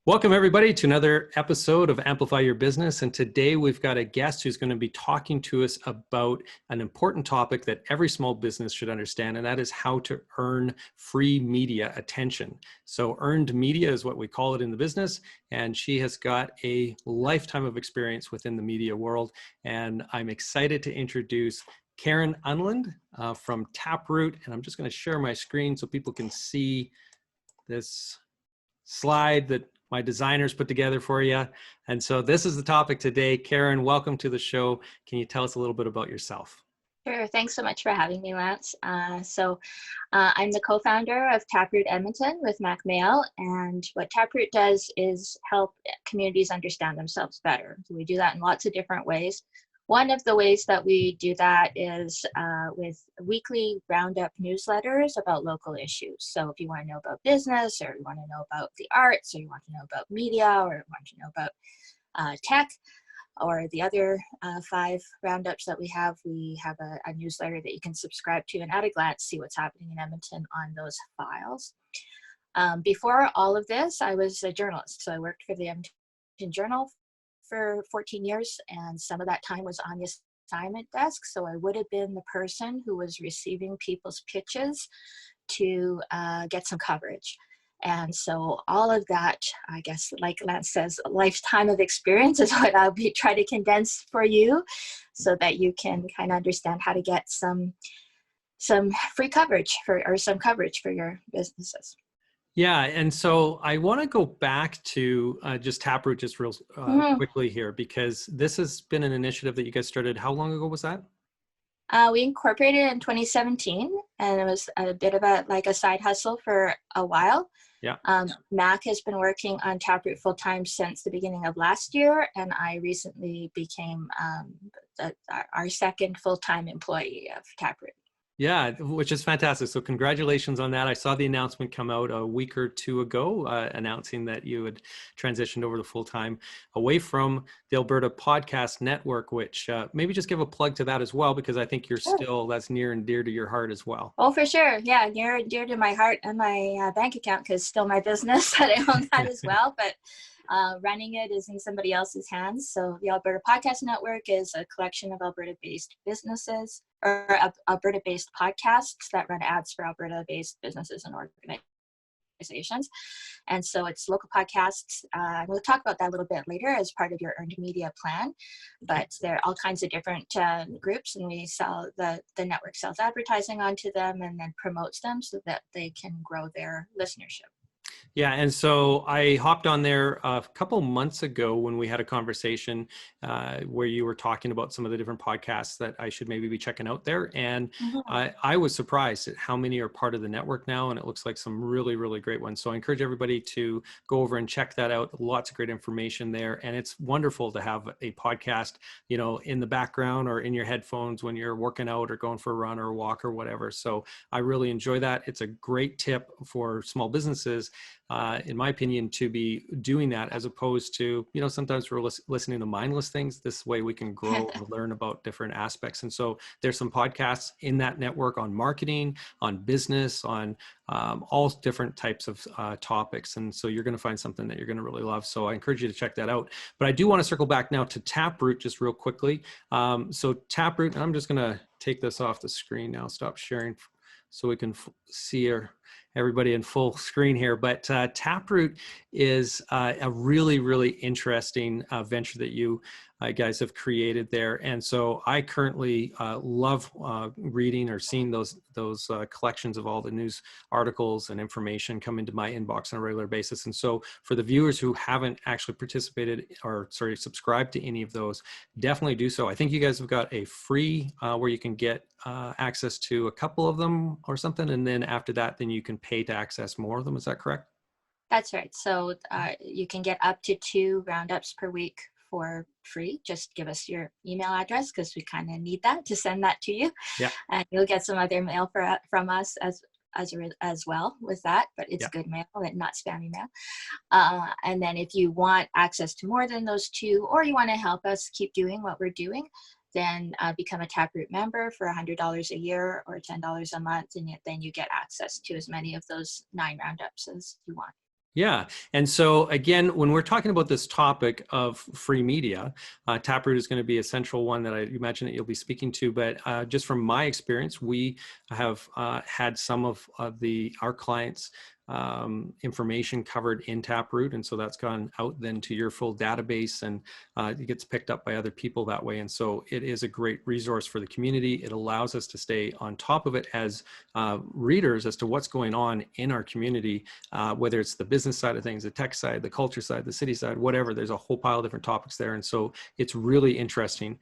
Welcome, everybody, to another episode of Amplify Your Business. And today we've got a guest who's going to be talking to us about an important topic that every small business should understand, and that is how to earn free media attention. So earned media is what we call it in the business. And she has got a lifetime of experience within the media world. And I'm excited to introduce Karen Unland from Taproot. And I'm just going to share my screen so people can see this slide that my designers put together for you. And so this is the topic today. Karen, welcome to the show. Can you tell us a little bit about yourself? Sure. Thanks so much for having me, Lance. I'm the co-founder of Taproot Edmonton with Mac Mail. And what Taproot does is help communities understand themselves better. So we do that in lots of different ways. One of the ways that we do that is with weekly roundup newsletters about local issues. So if you want to know about business, or you want to know about the arts, or you want to know about media, or you want to know about tech, or the other 5 roundups that we have a newsletter that you can subscribe to and at a glance see what's happening in Edmonton on those files. Before all of this, I was a journalist. So I worked for the Edmonton Journal for 14 years, and some of that time was on the assignment desk. So I would have been the person who was receiving people's pitches to get some coverage. And so all of that, I guess, like Lance says, a lifetime of experience is what I'll be trying to condense for you so that you can kind of understand how to get some free coverage some coverage for your businesses. Yeah, and so I want to go back to just Taproot just real quickly here, because this has been an initiative that you guys started. How long ago was that? We incorporated in 2017, and it was a bit of a side hustle for a while. Yeah. Mac has been working on Taproot full-time since the beginning of last year, and I recently became our second full-time employee of Taproot. Yeah, which is fantastic. So congratulations on that. I saw the announcement come out a week or two ago announcing that you had transitioned over to full-time away from the Alberta Podcast Network, which maybe just give a plug to that as well, because I think that's near and dear to your heart as well. Oh, for sure. Yeah, near and dear to my heart and my bank account, because still my business that I own that as well. But running it is in somebody else's hands. So the Alberta Podcast Network is a collection of Alberta-based businesses or Alberta-based podcasts that run ads for Alberta-based businesses and organizations. And so it's local podcasts. We'll talk about that a little bit later as part of your earned media plan. But there are all kinds of different groups, and we sell the network sells advertising onto them and then promotes them so that they can grow their listenership. Yeah, and so I hopped on there a couple months ago when we had a conversation where you were talking about some of the different podcasts that I should maybe be checking out there. And I was surprised at how many are part of the network now, and it looks like some really, really great ones. So I encourage everybody to go over and check that out. Lots of great information there. And it's wonderful to have a podcast, in the background or in your headphones when you're working out or going for a run or a walk or whatever. So I really enjoy that. It's a great tip for small businesses, in my opinion, to be doing that, as opposed to, sometimes we're listening to mindless things. This way we can grow and learn about different aspects. And so there's some podcasts in that network on marketing, on business, on all different types of topics. And so you're going to find something that you're going to really love. So I encourage you to check that out. But I do want to circle back now to Taproot just real quickly. So Taproot, and I'm just going to take this off the screen now, stop sharing so we can see everybody in full screen here. But Taproot is a really, really interesting venture that you guys have created there. And so I currently love reading or seeing those collections of all the news articles and information come into my inbox on a regular basis. And so for the viewers who haven't actually subscribed to any of those, definitely do so. I think you guys have got a free where you can get access to a couple of them or something. And then after that, then you can pay to access more of them. Is that correct? That's right. So you can get up to 2 roundups per week for free. Just give us your email address, because we kind of need that to send that to you. Yeah. And you'll get some other mail from us as well with that, but it's good mail and not spammy mail. And then if you want access to more than those 2, or you want to help us keep doing what we're doing, then become a Taproot member for $100 a year or $10 a month, and then you get access to as many of those 9 roundups as you want. Yeah. And so again, when we're talking about this topic of free media, Taproot is going to be a central one that I imagine that you'll be speaking to. But just from my experience, we have had some of our clients information covered in Taproot. And so that's gone out then to your full database, and it gets picked up by other people that way. And so it is a great resource for the community. It allows us to stay on top of it as readers as to what's going on in our community, whether it's the business side of things, the tech side, the culture side, the city side, whatever. There's a whole pile of different topics there. And so it's really interesting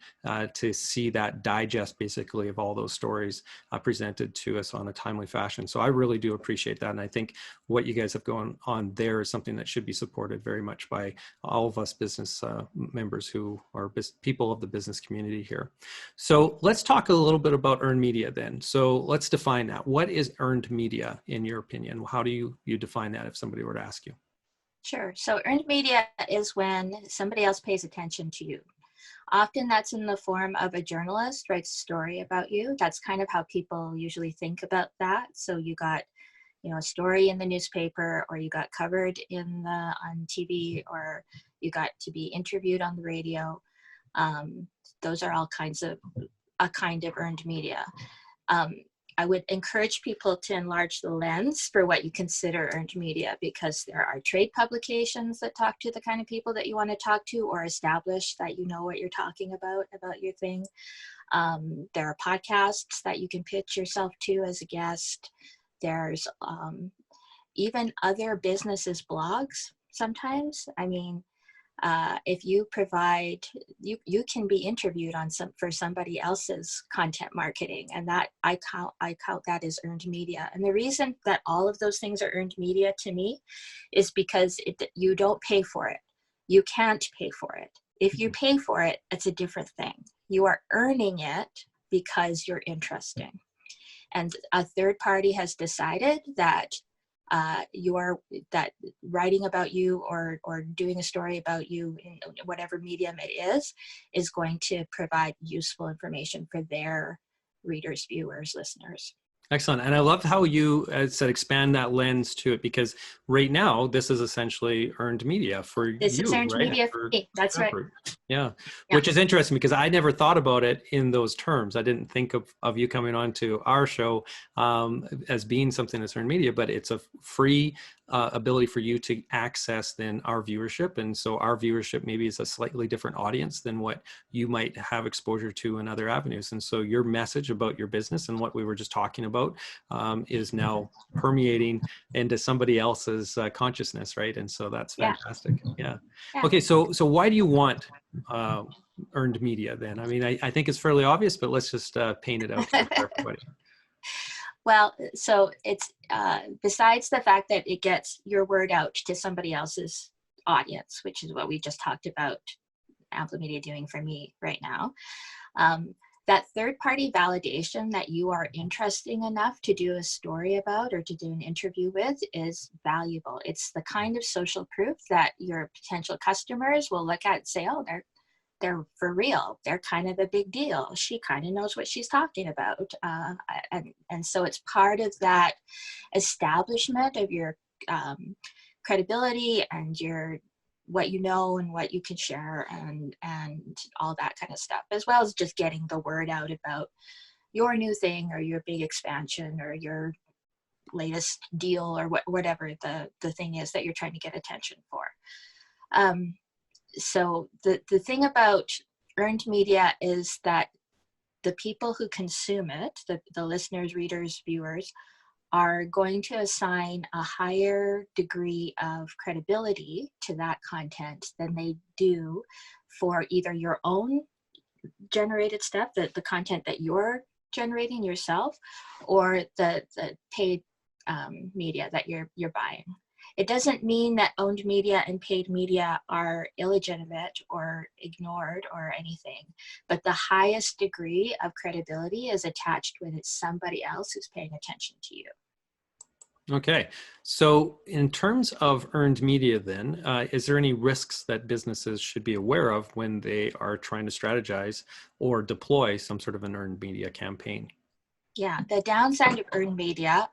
to see that digest basically of all those stories presented to us on a timely fashion. So I really do appreciate that. And I think what you guys have going on there is something that should be supported very much by all of us business members who are people of the business community here. So let's talk a little bit about earned media then. So let's define that. What is earned media in your opinion? How do you define that if somebody were to ask you? Sure. So earned media is when somebody else pays attention to you. Often that's in the form of a journalist writes a story about you. That's kind of how people usually think about that. So you got, a story in the newspaper, or you got covered on TV, or you got to be interviewed on the radio. Those are all a kind of earned media. I would encourage people to enlarge the lens for what you consider earned media, because there are trade publications that talk to the kind of people that you want to talk to, or establish that you know what you're talking about your thing. There are podcasts that you can pitch yourself to as a guest. There's even other businesses' blogs sometimes. I mean, if you provide, you can be interviewed for somebody else's content marketing, and that I count that as earned media. And the reason that all of those things are earned media to me is because you don't pay for it. You can't pay for it. If you pay for it, it's a different thing. You are earning it because you're interesting. And a third party has decided that that writing about you or doing a story about you in whatever medium it is going to provide useful information for their readers, viewers, listeners. Excellent. And I love how you said expand that lens to it, because right now this is essentially earned media for you. This is earned media for me. That's right. Yeah. Which is interesting, because I never thought about it in those terms. I didn't think of you coming on to our show as being something that's earned media, but it's a free ability for you to access then our viewership. And so our viewership maybe is a slightly different audience than what you might have exposure to in other avenues. And so your message about your business and what we were just talking about is now permeating into somebody else's consciousness, right? And so that's fantastic. Yeah. Okay, so why do you want earned media then? I mean, I think it's fairly obvious, but let's just paint it out for everybody. Well, so it's besides the fact that it gets your word out to somebody else's audience, which is what we just talked about Amplify Media doing for me right now. That third-party validation that you are interesting enough to do a story about or to do an interview with is valuable. It's the kind of social proof that your potential customers will look at and say, oh, they're for real. They're kind of a big deal. She kind of knows what she's talking about. And so it's part of that establishment of your credibility and your what you know and what you can share and all that kind of stuff, as well as just getting the word out about your new thing or your big expansion or your latest deal or whatever the thing is that you're trying to get attention for. So the thing about earned media is that the people who consume it, the listeners, readers, viewers, are going to assign a higher degree of credibility to that content than they do for either your own generated stuff, the content that you're generating yourself, or the paid media that you're buying. It doesn't mean that owned media and paid media are illegitimate or ignored or anything, but the highest degree of credibility is attached when it's somebody else who's paying attention to you. Okay. So in terms of earned media then, is there any risks that businesses should be aware of when they are trying to strategize or deploy some sort of an earned media campaign? Yeah, the downside of earned media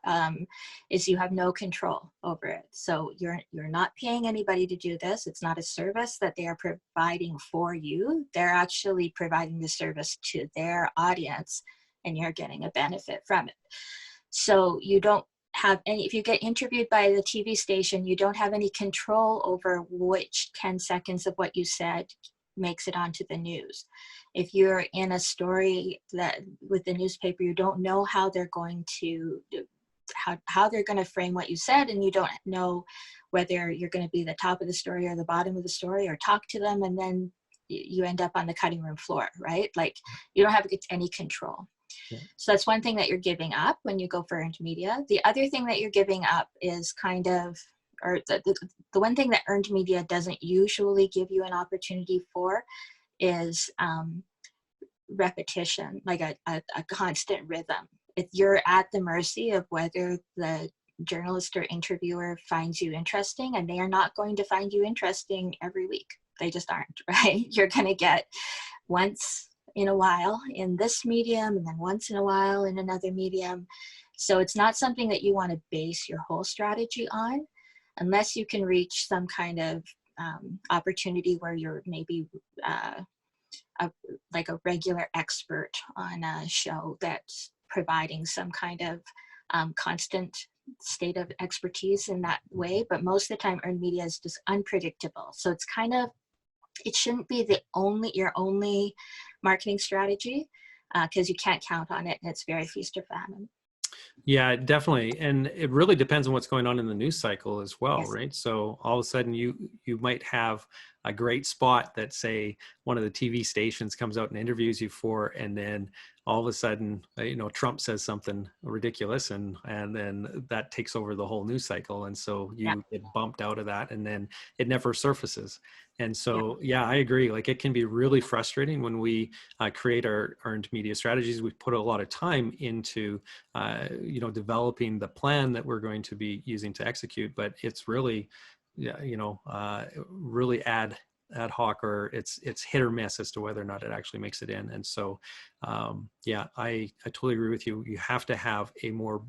is you have no control over it. So you're not paying anybody to do this. It's not a service that they are providing for you. They're actually providing the service to their audience, and you're getting a benefit from it. So you don't have any, if you get interviewed by the TV station, you don't have any control over which 10 seconds of what you said makes it onto the news. If you're in a story that with the newspaper, you don't know how they're going to how they're going to frame what you said, and you don't know whether you're going to be the top of the story or the bottom of the story, or talk to them, and then you end up on the cutting room floor, right? Like, you don't have any control. Yeah. So that's one thing that you're giving up when you go for earned media. The other thing that you're giving up is kind of, or the one thing that earned media doesn't usually give you an opportunity for is repetition, like a constant rhythm. If you're at the mercy of whether the journalist or interviewer finds you interesting, and they are not going to find you interesting every week. They just aren't, right? You're going to get once in a while in this medium, and then once in a while in another medium. So it's not something that you want to base your whole strategy on, unless you can reach some kind of opportunity where you're maybe like a regular expert on a show that's providing some kind of constant state of expertise in that way. But most of the time, earned media is just unpredictable. So it's kind of, it shouldn't be your only marketing strategy, because you can't count on it, and it's very feast or famine. Yeah, definitely. And it really depends on what's going on in the news cycle as well, Yes. right? So all of a sudden you might have a great spot that, say, one of the TV stations comes out and interviews you for, and then all of a sudden, Trump says something ridiculous, and then that takes over the whole news cycle. And so you get bumped out of that, and then it never surfaces. And so, yeah, I agree. Like, it can be really frustrating when we create our earned media strategies. We put a lot of time into, developing the plan that we're going to be using to execute, but it's really, really ad hoc, or it's hit or miss as to whether or not it actually makes it in. And so, I totally agree with you. You have to have a more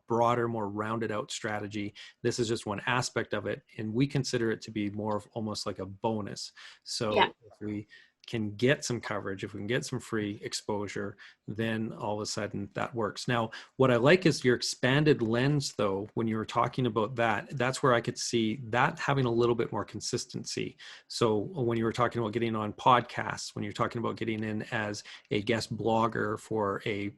broader, more rounded out strategy. This is just one aspect of it, and we consider it to be more of almost like a bonus. So if we can get some coverage, if we can get some free exposure, then all of a sudden that works. Now, what I like is your expanded lens, though. When you were talking about that, that's where I could see that having a little bit more consistency. So when you were talking about getting on podcasts, when you're talking about getting in as a guest blogger for a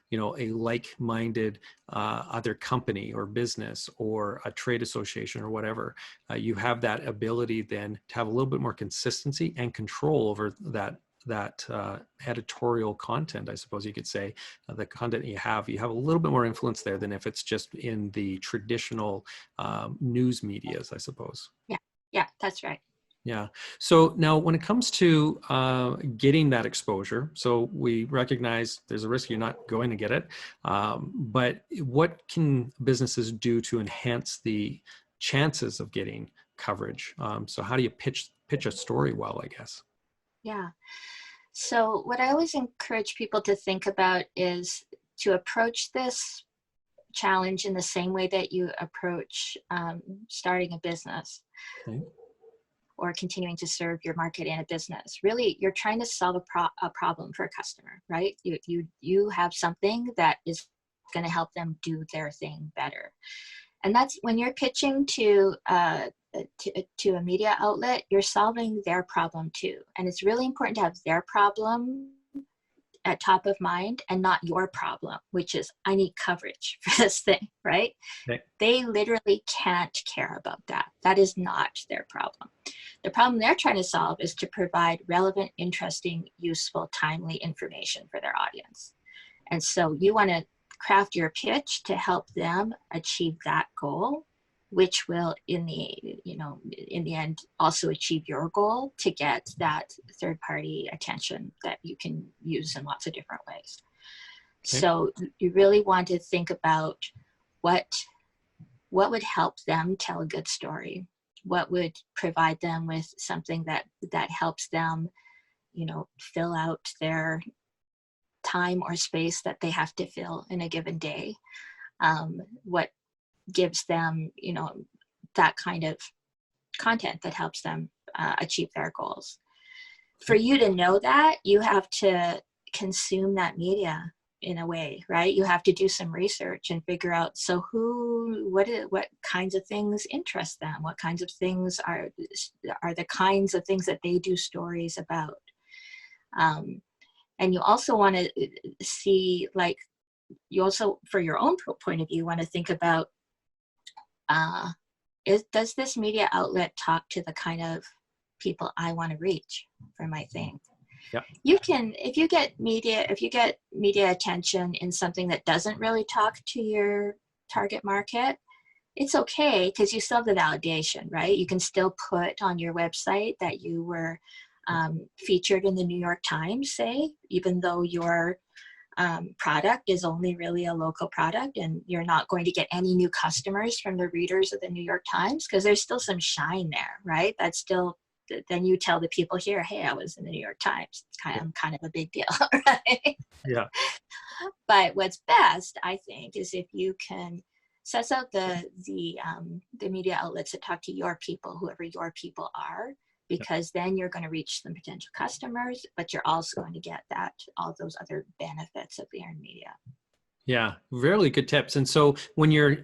like-minded other company or business or a trade association or whatever, you have that ability then to have a little bit more consistency and control over that editorial content, I suppose you could say. The content you have a little bit more influence there than if it's just in the traditional news medias, I suppose. Yeah, that's right. Yeah. So now when it comes to getting that exposure, so we recognize there's a risk you're not going to get it, but what can businesses do to enhance the chances of getting coverage? So how do you pitch a story well, I guess? Yeah. So what I always encourage people to think about is to approach this challenge in the same way that you approach starting a business. Okay. Or continuing to serve your market in a business. Really, you're trying to solve a problem for a customer, right? You have something that is going to help them do their thing better. And that's when you're pitching to a media outlet, you're solving their problem too. And it's really important to have their problem at top of mind and not your problem, which is, I need coverage for this thing, right? Okay. They literally can't care about that. That is not their problem. The problem they're trying to solve is to provide relevant, interesting, useful, timely information for their audience. And so you want to craft your pitch to help them achieve that goal, which will in the end also achieve your goal to get that third party attention that you can use in lots of different ways. Okay. So you really want to think about what would help them tell a good story, what would provide them with something that helps them, fill out their time or space that they have to fill in a given day. What gives them, you know, that kind of content that helps them achieve their goals. For you to know that, you have to consume that media in a way, right? You have to do some research and figure out, so what kinds of things interest them? What kinds of things are the kinds of things that they do stories about? And you also want to see, like, you also, for your own point of view, want to think about, does this media outlet talk to the kind of people I want to reach for my thing? Yeah. You can, if you get media attention in something that doesn't really talk to your target market, it's okay, because you still have the validation, right? You can still put on your website that you were featured in the New York Times, say, even though your product is only really a local product and you're not going to get any new customers from the readers of the New York Times, because there's still some shine there, right? That's still, then you tell the people here, hey, I was in the New York Times. It's kind of a big deal, right? Yeah. But what's best, I think, is if you can suss out the media outlets that talk to your people, whoever your people are, because then you're going to reach some potential customers, but you're also going to get all those other benefits of the earned media. Yeah, really good tips. And so when you're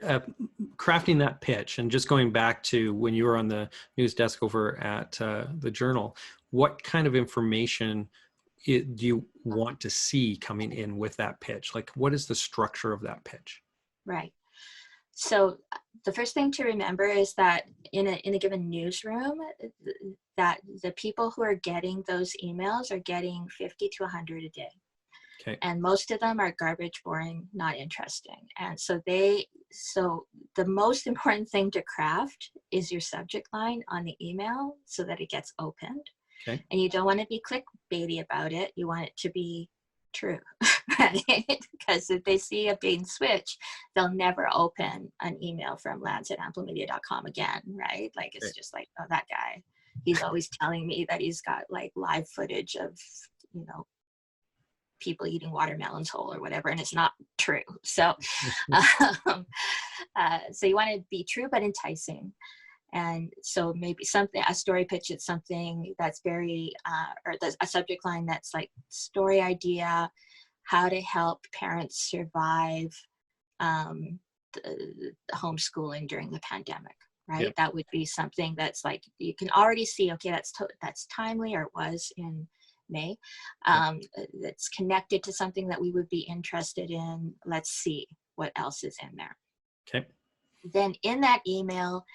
crafting that pitch, and just going back to when you were on the news desk over at the Journal, what kind of information do you want to see coming in with that pitch? Like, what is the structure of that pitch? Right. So the first thing to remember is that in a given newsroom, that the people who are getting those emails are getting 50 to 100 a day. Okay. And most of them are garbage, boring, not interesting. And so the most important thing to craft is your subject line on the email so that it gets opened. Okay. And you don't want to be clickbaity about it. You want it to be true, right? Because if they see a bait and switch, they'll never open an email from lance@amplimedia.com again, right? Like, it's just like, oh, that guy, he's always telling me that he's got like live footage of, you know, people eating watermelons whole or whatever, and it's not true. So, so you want to be true but enticing. And so maybe a story pitch, it's something that's very, or a subject line that's like story idea, how to help parents survive the homeschooling during the pandemic, right? That would be something that's like, you can already see, okay, that's timely, or it was in May. That's connected to something that we would be interested in. Let's see what else is in there. Okay. Then in that email,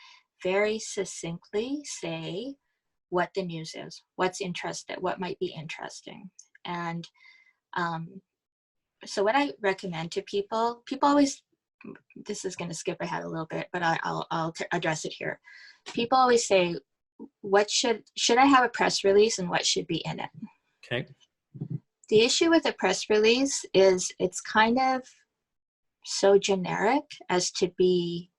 very succinctly say what the news is, what might be interesting. And so what I recommend to people always, this is going to skip ahead a little bit, but I'll address it here. People always say, what should I have a press release, and what should be in it? Okay. The issue with a press release is it's kind of so generic as to be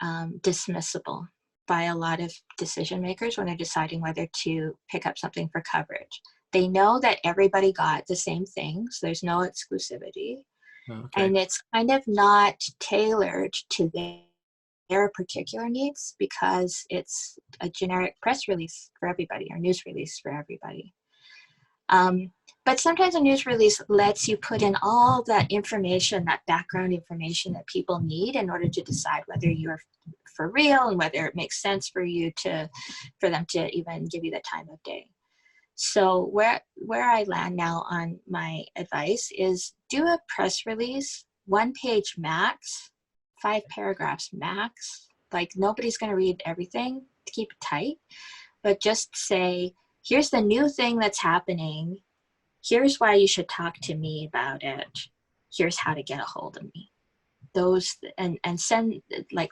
dismissible by a lot of decision makers when they're deciding whether to pick up something for coverage. They know that everybody got the same things. There's no exclusivity. Okay. And it's kind of not tailored to their particular needs, because it's a generic press release for everybody, or news release for everybody. But sometimes a news release lets you put in all that information, that background information that people need in order to decide whether you're for real and whether it makes sense for them to even give you the time of day. So where I land now on my advice is, do a press release, 1 page max, 5 paragraphs max. Like, nobody's going to read everything, to keep it tight, but just say, here's the new thing that's happening. Here's why you should talk to me about it. Here's how to get a hold of me. Those, and send, like,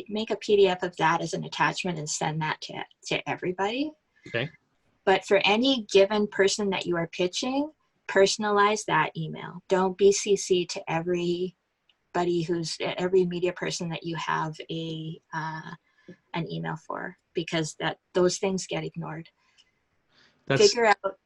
make a PDF of that as an attachment and send that to everybody. Okay. But for any given person that you are pitching, personalize that email. Don't be CC to every media person that you have an email for, because those things get ignored. Figure out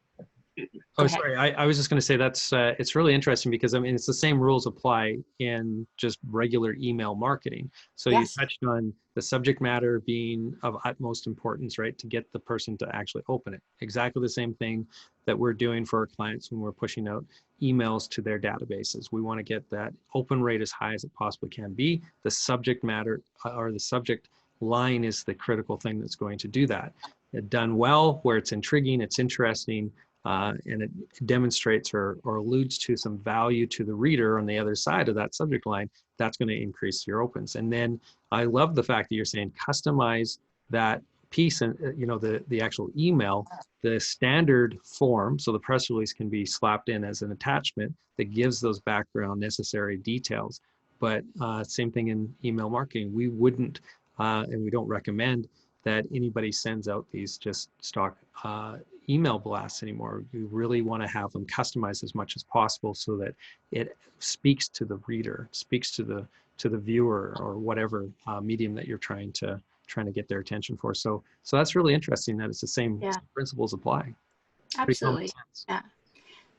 Go Oh, ahead. sorry. I was just going to say that's it's really interesting because I mean it's the same rules apply in just regular email marketing. So you Yes. touched on the subject matter being of utmost importance, right? To get the person to actually open it. Exactly the same thing that we're doing for our clients when we're pushing out emails to their databases. We want to get that open rate as high as it possibly can be. The subject matter or the subject line is the critical thing that's going to do that. Done well, where it's intriguing, it's interesting, and it demonstrates or alludes to some value to the reader on the other side of that subject line, that's going to increase your opens. And then I love the fact that you're saying customize that piece and the actual email, the standard form. So the press release can be slapped in as an attachment that gives those background necessary details. But same thing in email marketing. We wouldn't, and we don't recommend that anybody sends out these just stock email blasts anymore. You really want to have them customized as much as possible so that it speaks to the reader, speaks to the viewer or whatever medium that you're trying to get their attention for. So that's really interesting that it's the same Yeah, principles apply. It's pretty common absolutely. sense.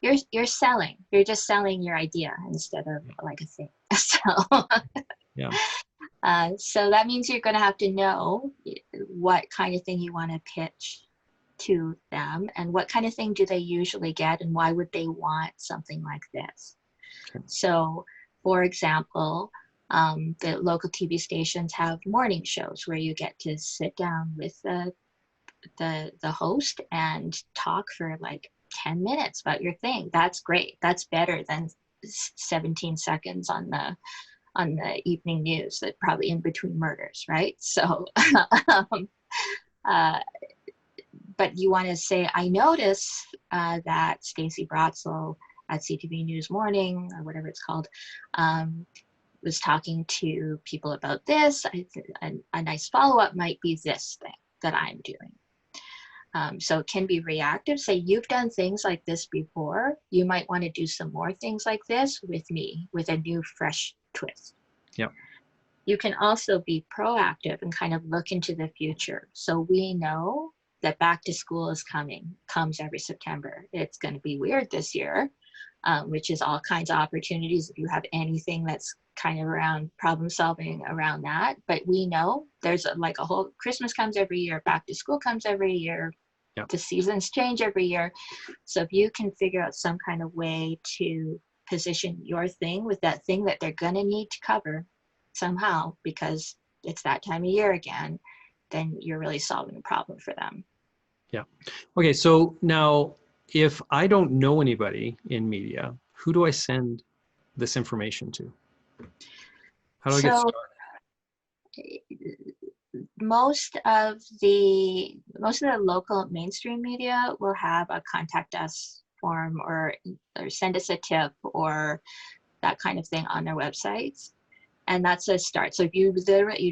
Yeah. You're selling. You're just selling your idea instead of like a thing. So Yeah. so that means you're going to have to know what kind of thing you want to pitch to them and what kind of thing do they usually get and why would they want something like this. Okay. So, for example, the local TV stations have morning shows where you get to sit down with the host and talk for like 10 minutes about your thing. That's great. That's better than 17 seconds on the evening news that probably in between murders, right? So, uh, but you want to say, I noticed that Stacey Brotzel at CTV News Morning or whatever it's called was talking to people about this. A nice follow-up might be this thing that I'm doing. So it can be reactive. Say, you've done things like this before. You might want to do some more things like this with me with a new, fresh twist. Yep. You can also be proactive and kind of look into the future. So we know that back to school is comes every September. It's going to be weird this year, which is all kinds of opportunities if you have anything that's kind of around problem solving around that. But we know there's like a whole Christmas comes every year, back to school comes every year. Yep. The seasons change every year. So if you can figure out some kind of way to position your thing with that thing that they're going to need to cover somehow because it's that time of year again, then you're really solving a problem for them. Yeah. Okay. So now if I don't know anybody in media, who do I send this information to? How do I get So started? most of the local mainstream media will have a contact us form or send us a tip or that kind of thing on their websites. And that's a start. So if you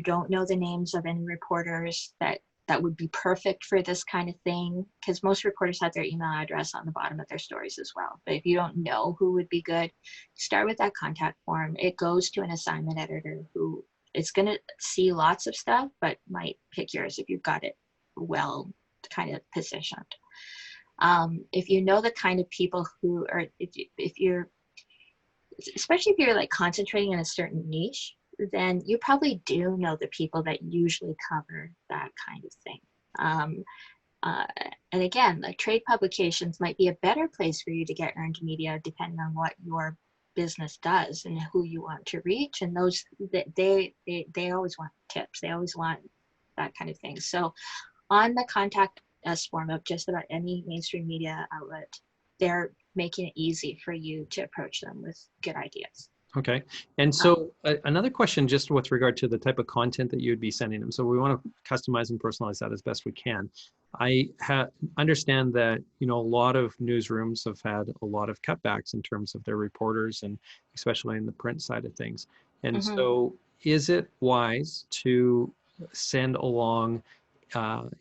don't know the names of any reporters that would be perfect for this kind of thing, because most reporters have their email address on the bottom of their stories as well. But if you don't know who would be good, start with that contact form. It goes to an assignment editor who is going to see lots of stuff, but might pick yours if you've got it well kind of positioned. If you know the kind of people who are, if you're, especially if you're like concentrating in a certain niche, then you probably do know the people that usually cover that kind of thing. And again, the trade publications might be a better place for you to get earned media depending on what your business does and who you want to reach. And those, they always want tips. They always want that kind of thing. So on the contact us form of just about any mainstream media outlet, they're making it easy for you to approach them with good ideas. Okay. And so another question just with regard to the type of content that you would be sending them. So we want to customize and personalize that as best we can. I understand that, a lot of newsrooms have had a lot of cutbacks in terms of their reporters and especially in the print side of things. And so is it wise to send along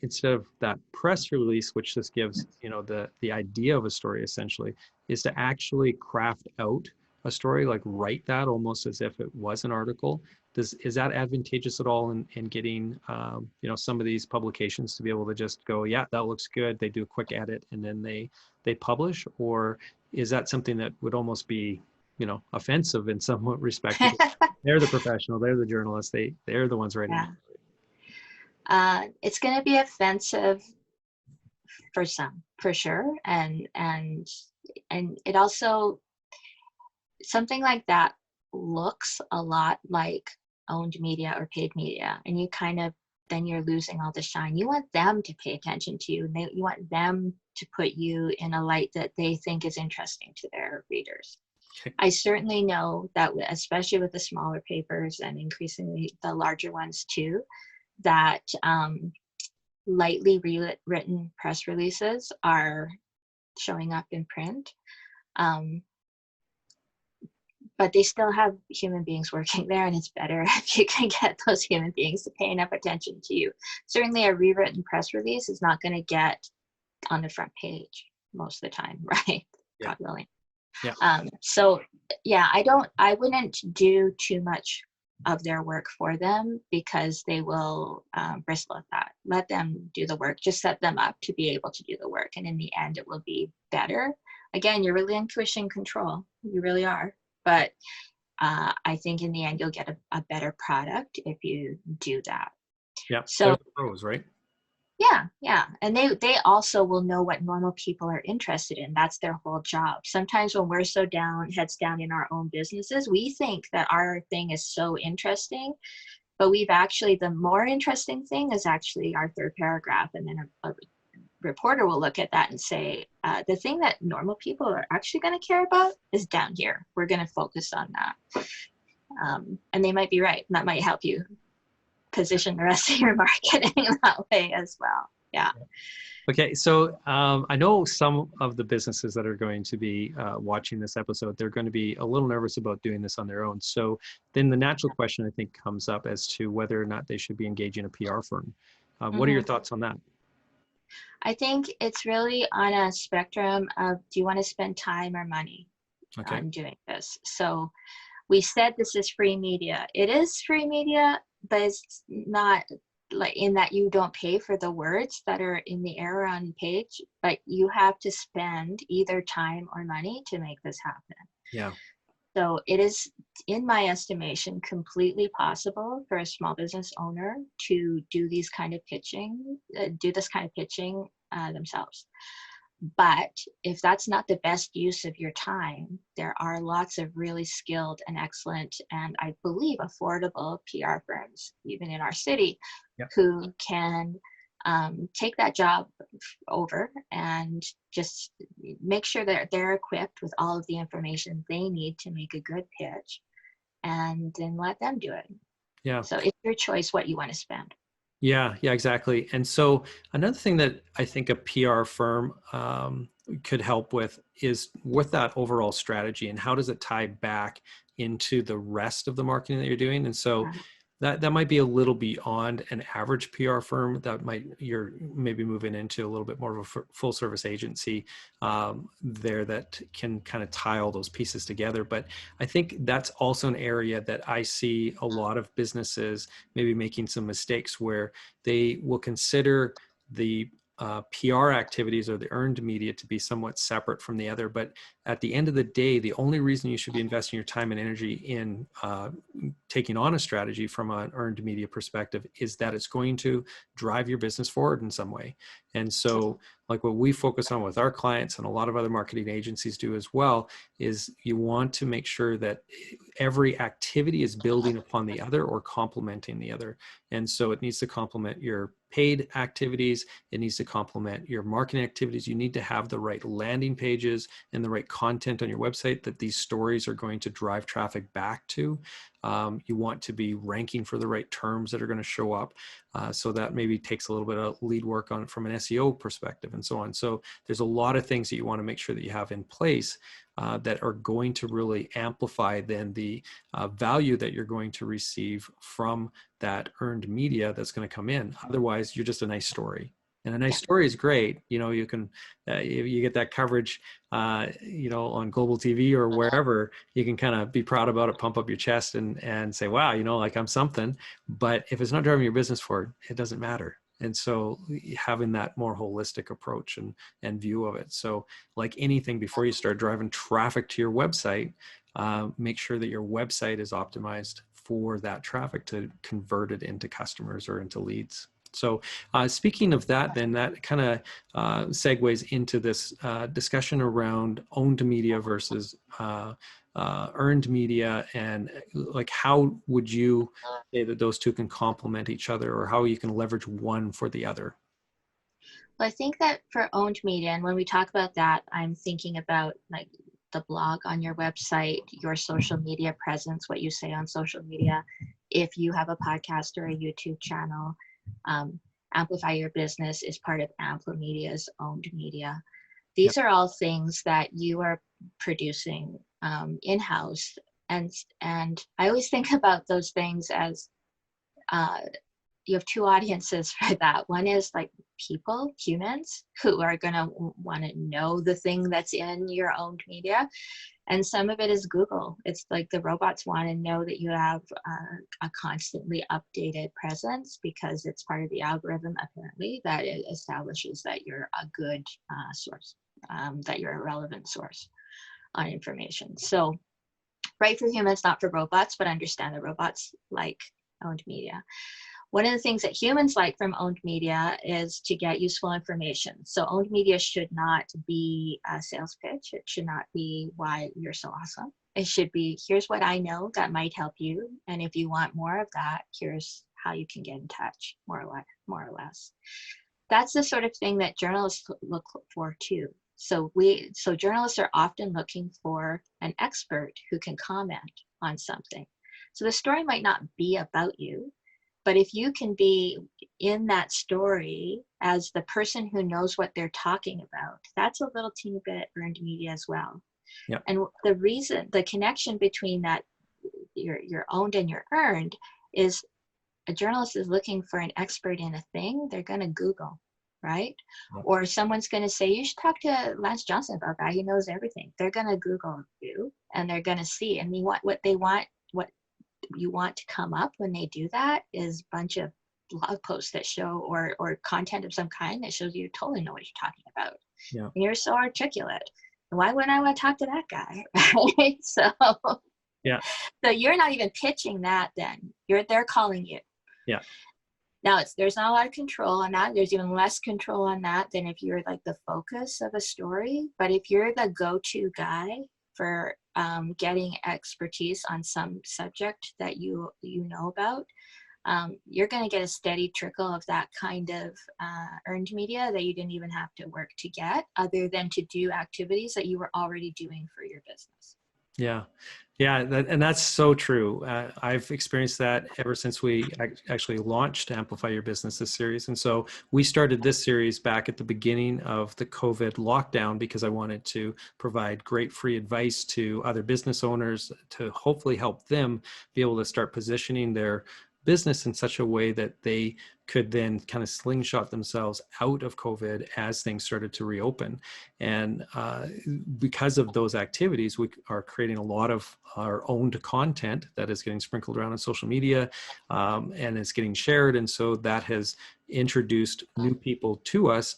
instead of that press release, which just gives, the idea of a story essentially, is to actually craft out a story, like write that almost as if it was an article is that advantageous at all in getting, some of these publications to be able to just go, yeah, that looks good. They do a quick edit and then they publish, or is that something that would almost be, offensive in some respect? Because they're the professional, they're the journalists, they're the ones writing. Yeah. It's going to be offensive for some, for sure. And it also, something like that looks a lot like owned media or paid media, and you kind of, then you're losing all the shine. You want them to pay attention to you, and you want them to put you in a light that they think is interesting to their readers. Okay. I certainly know that, especially with the smaller papers and increasingly the larger ones too, that lightly written press releases are showing up in print. But they still have human beings working there, and it's better if you can get those human beings to pay enough attention to you. Certainly a rewritten press release is not going to get on the front page most of the time, right? Yeah. God willing. Yeah. So yeah, I wouldn't do too much of their work for them, because they will bristle at that. Let them do the work. Just set them up to be able to do the work, and in the end it will be better. Again, you're relinquishing control. You really are. But I think in the end, you'll get a better product if you do that. Yeah. So they're the pros, right? Yeah. And they also will know what normal people are interested in. That's their whole job. Sometimes when we're so heads down in our own businesses, we think that our thing is so interesting, but the more interesting thing is actually our third paragraph. And then a reporter will look at that and say, the thing that normal people are actually going to care about is down here. We're going to focus on that. And they might be right. That might help you position the rest of your marketing that way as well. Yeah. Okay, so I know some of the businesses that are going to be watching this episode, they're going to be a little nervous about doing this on their own. So then the natural question, I think, comes up as to whether or not they should be engaging a PR firm. What are your thoughts on that? I think it's really on a spectrum of, do you want to spend time or money on doing this? So we said this is free media. It is free media, but it's not like in that you don't pay for the words that are in the air on page, but you have to spend either time or money to make this happen. Yeah. So it is, in my estimation, completely possible for a small business owner to do this kind of pitching themselves. But if that's not the best use of your time, there are lots of really skilled and excellent, and I believe affordable PR firms, even in our city, who can take that job over and just make sure that they're equipped with all of the information they need to make a good pitch, and then let them do it. Yeah. So it's your choice what you want to spend. Yeah, exactly. And so another thing that I think a PR firm could help with is with that overall strategy, and how does it tie back into the rest of the marketing that you're doing. And so that might be a little beyond an average PR firm. You're maybe moving into a little bit more of a full service agency there that can kind of tie all those pieces together. But I think that's also an area that I see a lot of businesses maybe making some mistakes, where they will consider the PR activities or the earned media to be somewhat separate from the other. But at the end of the day, the only reason you should be investing your time and energy in taking on a strategy from an earned media perspective is that it's going to drive your business forward in some way. And so like what we focus on with our clients, and a lot of other marketing agencies do as well, is you want to make sure that every activity is building upon the other or complementing the other. And so it needs to complement your paid activities. It needs to complement your marketing activities. You need to have the right landing pages and the right content on your website that these stories are going to drive traffic back to. You want to be ranking for the right terms that are going to show up. So that maybe takes a little bit of lead work on from an SEO perspective and so on. So there's a lot of things that you want to make sure that you have in place that are going to really amplify then the value that you're going to receive from that earned media that's going to come in. Otherwise, you're just a nice story. And a nice story is great. You can, you get that coverage, on Global TV or wherever, you can kind of be proud about it, pump up your chest and say, wow, like I'm something. But if it's not driving your business forward, it doesn't matter. And so having that more holistic approach and view of it. So like anything, before you start driving traffic to your website, make sure that your website is optimized for that traffic to convert it into customers or into leads. So speaking of that, then that kind of segues into this discussion around owned media versus earned media, and like how would you say that those two can complement each other, or how you can leverage one for the other? Well, I think that for owned media, and when we talk about that, I'm thinking about like the blog on your website, your social media presence, what you say on social media. If you have a podcast or a YouTube channel, Amplify Your Business is part of Ampli Media's owned media. These are all things that you are producing in-house. And I always think about those things as you have two audiences for that. One is like people, humans, who are going to want to know the thing that's in your owned media. And some of it is Google. It's like the robots want to know that you have a constantly updated presence, because it's part of the algorithm, apparently, that it establishes that you're a good source, that you're a relevant source on information. So right for humans, not for robots, but understand that robots like owned media. One of the things that humans like from owned media is to get useful information. So owned media should not be a sales pitch. It should not be why you're so awesome. It should be, here's what I know that might help you. And if you want more of that, here's how you can get in touch, more or less. That's the sort of thing that journalists look for too. So journalists are often looking for an expert who can comment on something. So the story might not be about you, but if you can be in that story as the person who knows what they're talking about, that's a little teeny bit earned media as well. Yeah. And the connection between that, your owned and your earned, is a journalist is looking for an expert in a thing, they're going to Google, right? Yeah. Or someone's going to say, you should talk to Lance Johnson about that. He knows everything. They're going to Google you, and they're going to see. And what you want to come up when they do that is a bunch of blog posts that show or content of some kind that shows you totally know what you're talking about. Yeah. And you're so articulate. Why wouldn't I want to talk to that guy? Right? So yeah. So you're not even pitching that then. They're calling you. Yeah. Now there's not a lot of control on that. There's even less control on that than if you're like the focus of a story. But if you're the go-to guy for getting expertise on some subject that you know about, you're going to get a steady trickle of that kind of earned media that you didn't even have to work to get, other than to do activities that you were already doing for your business. Yeah. Yeah. And that's so true. I've experienced that ever since we actually launched Amplify Your Business, this series. And so we started this series back at the beginning of the COVID lockdown, because I wanted to provide great free advice to other business owners to hopefully help them be able to start positioning their business in such a way that they could then kind of slingshot themselves out of COVID as things started to reopen. And because of those activities, we are creating a lot of our owned content that is getting sprinkled around on social media, and it's getting shared. And so that has introduced new people to us,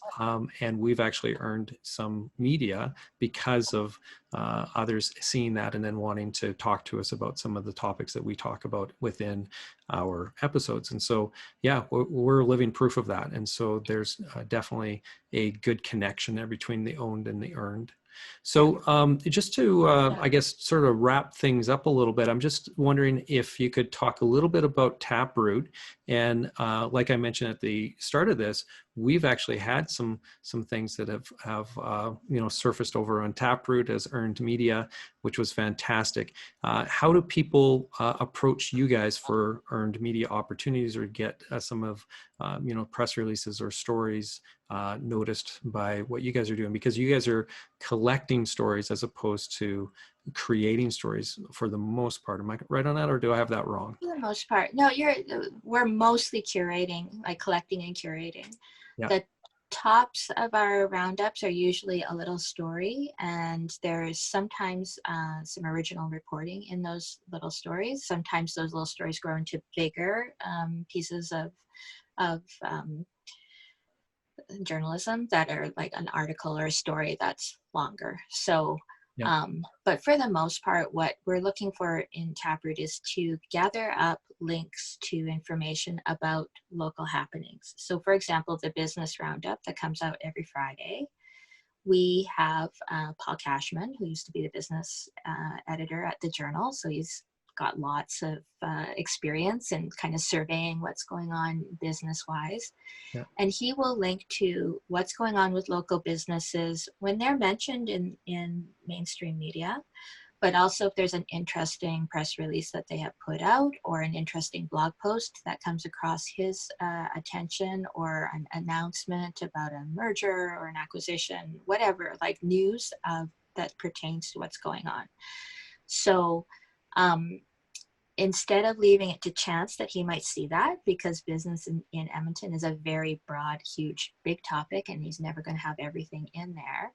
and we've actually earned some media because of others seeing that and then wanting to talk to us about some of the topics that we talk about within our episodes. And so, yeah, we're living proof of that. And so there's definitely a good connection there between the owned and the earned. So just to, I guess, sort of wrap things up a little bit, I'm just wondering if you could talk a little bit about Taproot. And like I mentioned at the start of this, we've actually had some things that have surfaced over on Taproot as earned media, which was fantastic. How do people approach you guys for earned media opportunities, or get some of press releases or stories noticed by what you guys are doing? Because you guys are collecting stories as opposed to creating stories for the most part. Am I right on that, or do I have that wrong? For the most part, no. We're mostly curating, like collecting and curating. Yeah. tops of our roundups are usually a little story, and there's sometimes some original reporting in those little stories. Sometimes those little stories grow into bigger pieces of journalism that are like an article or a story that's longer. So, Yeah. but for the most part, what we're looking for in Taproot is to gather up links to information about local happenings. So, for example, the business roundup that comes out every Friday, we have Paul Cashman, who used to be the business editor at the Journal. So he's got lots of experience in kind of surveying what's going on business-wise. Yeah. And he will link to what's going on with local businesses when they're mentioned in mainstream media, but also if there's an interesting press release that they have put out or an interesting blog post that comes across his attention, or an announcement about a merger or an acquisition, whatever, like news that pertains to what's going on. So instead of leaving it to chance that he might see that, because business in Edmonton is a very broad, huge, big topic, and he's never going to have everything in there.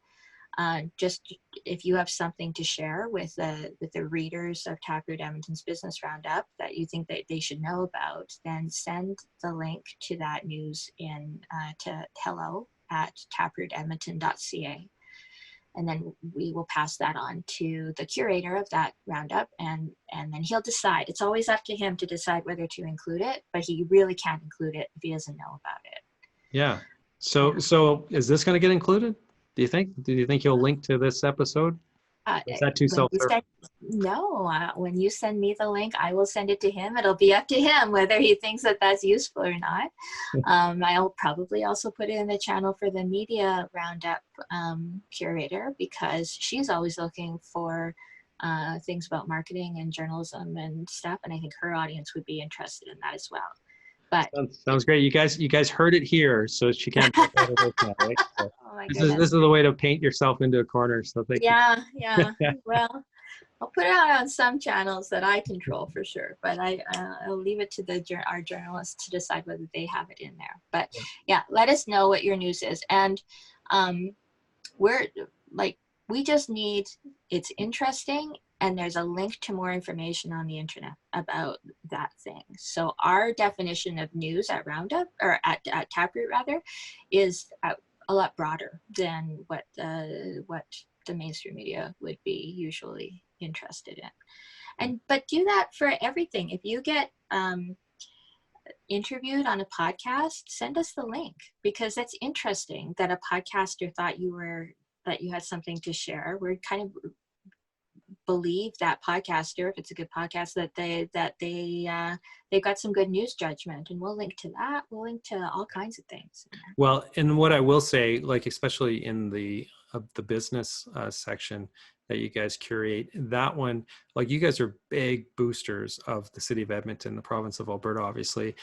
Just if you have something to share with the readers of Taproot Edmonton's Business Roundup that you think that they should know about, then send the link to that news to hello@taprootedmonton.ca. And then we will pass that on to the curator of that roundup, and then he'll decide. It's always up to him to decide whether to include it, but he really can't include it if he doesn't know about it. Yeah. So is this going to get included? Do you think? Do you think you'll link to this episode? Is that too self-serving? No, when you send me the link, I will send it to him. It'll be up to him whether he thinks that that's useful or not. I'll probably also put it in the channel for the media roundup curator, because she's always looking for things about marketing and journalism and stuff, and I think her audience would be interested in that as well. But sounds great. You guys heard it here, so she can't talk out of this now, right? So oh my this goodness. is the way to paint yourself into a corner. So thank you. Yeah. Well, I'll put it out on some channels that I control for sure, but I'll leave it to our journalists to decide whether they have it in there. But yeah, let us know what your news is, and we just need it's interesting, and there's a link to more information on the internet about that thing. So our definition of news at Roundup, or at Taproot rather, is a lot broader than what the mainstream media would be usually interested in. But do that for everything. If you get interviewed on a podcast, send us the link, because that's interesting that a podcaster thought that you had something to share. We're kind of believe that podcaster, if it's a good podcast, that they've got some good news judgment, and we'll link to that. We'll link to all kinds of things. Well, and what I will say, like especially in the business section that you guys curate, that one, like you guys are big boosters of the city of Edmonton, the province of Alberta, obviously,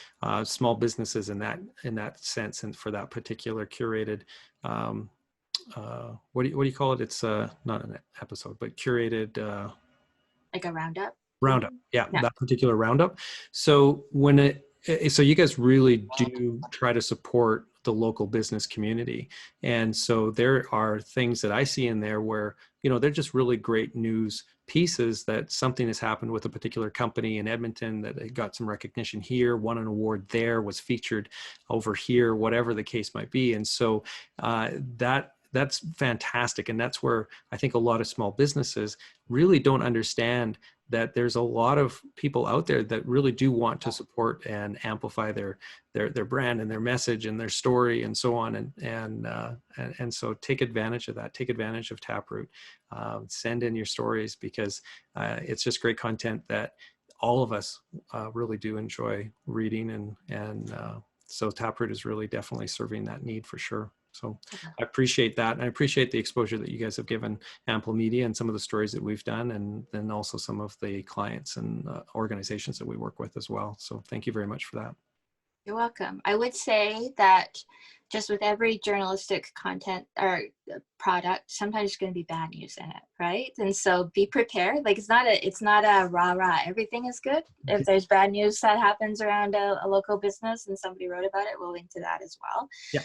small businesses in that sense, and for that particular curated. What do you call it? It's not an episode, but curated. Like a roundup. Roundup, yeah, that particular roundup. So so you guys really do try to support the local business community, and so there are things that I see in there where they're just really great news pieces that something has happened with a particular company in Edmonton, that they got some recognition here, won an award there, was featured over here, whatever the case might be, and so that's fantastic. And that's where I think a lot of small businesses really don't understand that there's a lot of people out there that really do want to support and amplify their brand and their message and their story and so on. And so take advantage of that. Take advantage of Taproot. Send in your stories, because it's just great content that all of us really do enjoy reading. And so Taproot is really definitely serving that need for sure. So I appreciate that. And I appreciate the exposure that you guys have given Ample Media and some of the stories that we've done, and then also some of the clients and organizations that we work with as well. So thank you very much for that. You're welcome. I would say that just with every journalistic content or product, sometimes there's going to be bad news in it, right? And so be prepared. Like it's not a rah rah. Everything is good. If there's bad news that happens around a local business and somebody wrote about it, we'll link to that as well. Yeah.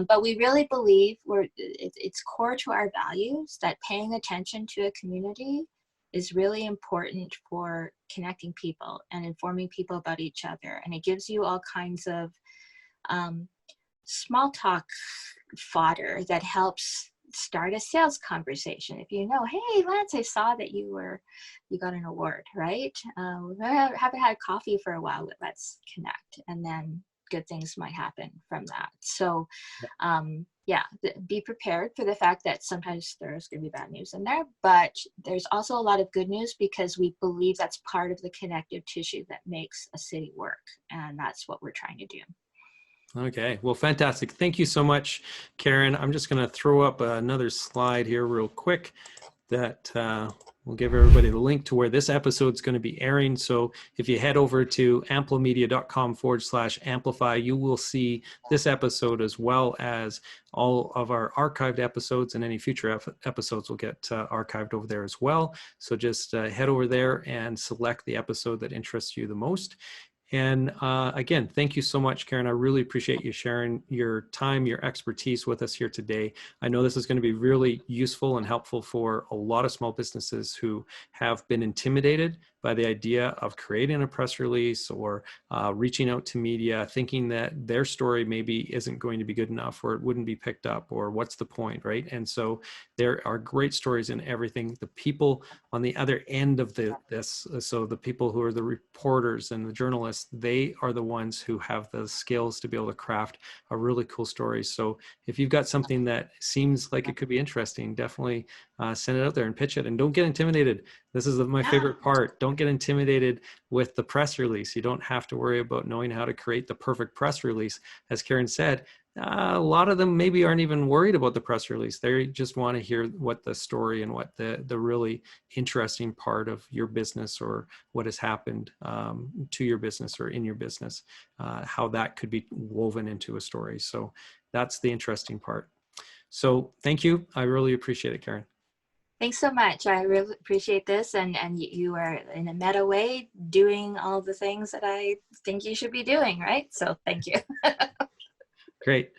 But we really believe it's core to our values that paying attention to a community is really important for connecting people and informing people about each other. And it gives you all kinds of small talk fodder that helps start a sales conversation. If you know, hey Lance, I saw that you got an award, right? We haven't had coffee for a while, but let's connect, and then good things might happen from that. So be prepared for the fact that sometimes there's going to be bad news in there, but there's also a lot of good news because we believe that's part of the connective tissue that makes a city work, and that's what we're trying to do. Okay, well, fantastic. Thank you so much, Karen. I'm just going to throw up another slide here real quick that will give everybody the link to where this episode is going to be airing. So if you head over to amplimedia.com/amplify, you will see this episode as well as all of our archived episodes, and any future episodes will get archived over there as well. So just head over there and select the episode that interests you the most. And again, thank you so much, Karen. I really appreciate you sharing your time, your expertise with us here today. I know this is going to be really useful and helpful for a lot of small businesses who have been intimidated by the idea of creating a press release or reaching out to media, thinking that their story maybe isn't going to be good enough, or it wouldn't be picked up, or what's the point, right? And so there are great stories in everything. The people on the other end of this, so the people who are the reporters and the journalists, they are the ones who have the skills to be able to craft a really cool story. So if you've got something that seems like it could be interesting, definitely send it out there and pitch it. And don't get intimidated. This is my favorite part. Don't get intimidated with the press release. You don't have to worry about knowing how to create the perfect press release. As Karen said, a lot of them maybe aren't even worried about the press release. They just want to hear what the story and what the really interesting part of your business, or what has happened to your business or in your business, how that could be woven into a story. So that's the interesting part. So thank you. I really appreciate it, Karen. Thanks so much. I really appreciate this, and you are in a meta way doing all the things that I think you should be doing, right? So thank you. Great.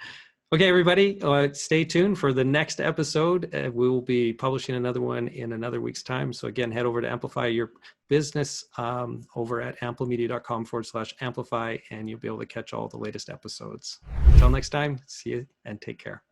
Okay, everybody, stay tuned for the next episode. We will be publishing another one in another week's time. So again, head over to Amplify Your Business over at amplimedia.com/amplify, and you'll be able to catch all the latest episodes. Until next time, see you and take care.